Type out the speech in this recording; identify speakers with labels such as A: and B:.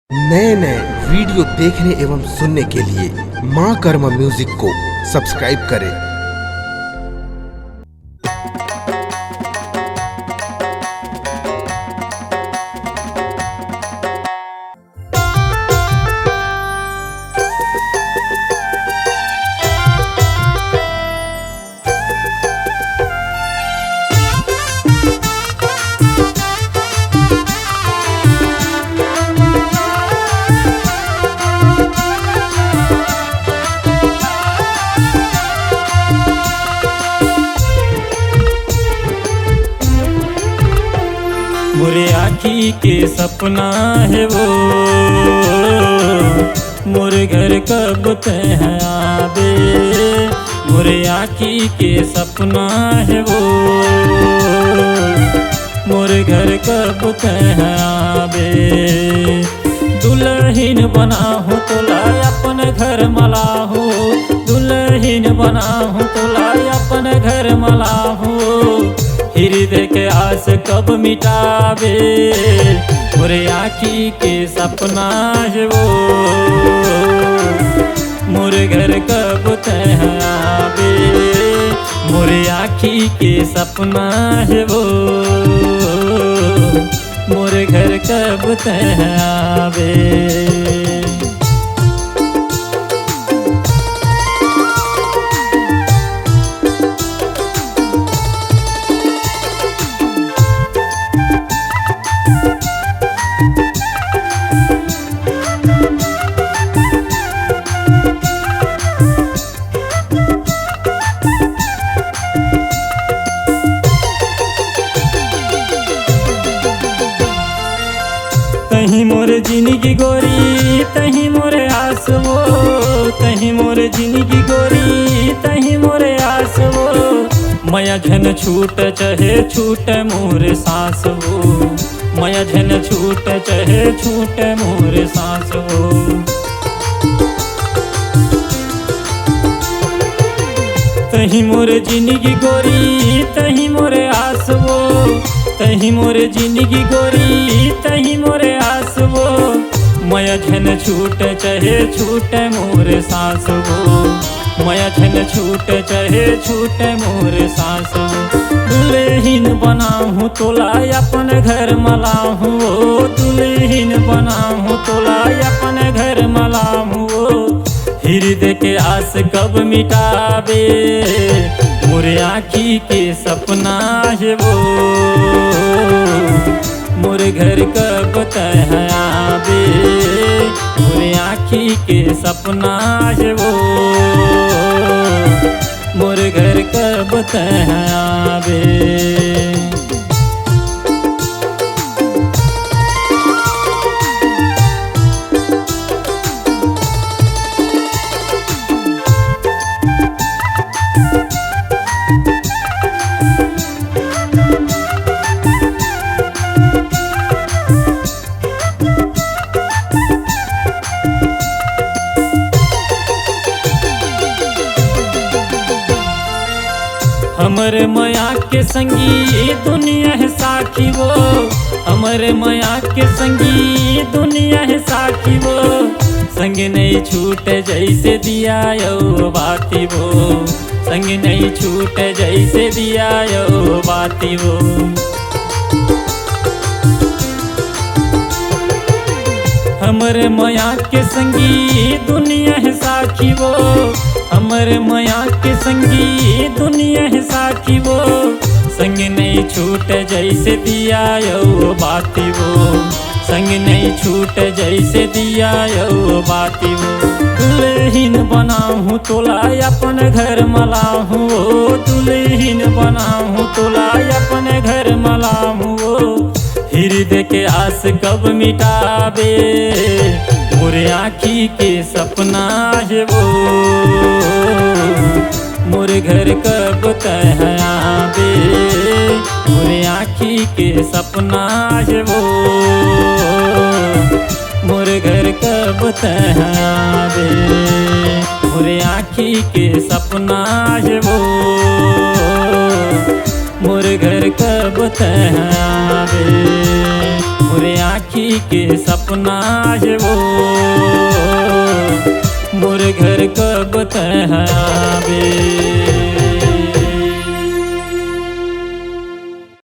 A: नए नए वीडियो देखने एवं सुनने के लिए माँ कर्मा म्यूजिक को सब्सक्राइब करें।
B: मोरे आँखी के सपना है वो, मोरे घर कब तय आवे। मोरे आँखी के सपना है वो, मोरे घर कब तय आवे। दुल्हन बना हूँ तो लाय अपन घर मला हो, दुल्हन बना हूँ तो लाय अपन घर मला हो। हृदय के आस कब मिटावे, मोरे आँखी के सपना है वो, मोरे घर कब तय आवे। मोरे आँखी के सपना है वो, मोरे घर कब तय आवे। तहीं मोरे जिंदगी गोरी, तहीं मोरे आस वो, तहीं मोरे जिंदगी गोरी, तहीं मोरे आस वो। मया झन छूट चाहे छूट मोरे सांस वो, मया झन छूट चाहे छूट मोरे सांस वो। तहीं मोरे जिंदगी गोरी, तहीं मोरे आस वो, तहीं मोरे जिंदगी गोरी, तहीं मोरे आस वो। मया झन छूट चाहे छूट मोरे सांस वो, मया झन छूट चाहे छूट मोरे सांस वो। दुल्हन बना हूँ तो लाय अपन घर मला हूँ, दुल्हन बना हूँ तो लाय अपन घर मला हूँ। हृदय के आस कब मिटावे, मोरे आँखी के सपना है वो, मोरे घर कब तय आवे। मोरे आँखी के सपना है वो, मोरे घर कब तय आवे। हमरे माया के संगी दुनिया है साखी वो, हमरे माया के संगी दुनिया है साखी वो। संग नहीं छूटे जैसे दिया यो बाती वो, संग नहीं छूटे जैसे दिया यो बाती वो। हमरे माया के संगी दुनिया है साखी वो, हमरे माया के संगी दुनिया है साखी वो। संग नहीं छूटे जैसे दिया यो बाती वो, संग नहीं छूटे जैसे दिया यो बाती वो। दुल्हन बना हूँ तो लाय अपन घर मला हूँ, दुल्हन बना हूँ तो लाय अपन घर मला हूँ। हृदय के आस कब मिटावे, मोरे आँखी के सपना है वो, मोरे घर कब तय आवे। मोरे आँखी के सपना है वो, मोरे घर कब तय आवे। मोरे आँखी के सपना है वो, मोरे घर कब तय आवे। मोरे आँखी के सपना है वो मोर घर कब तय है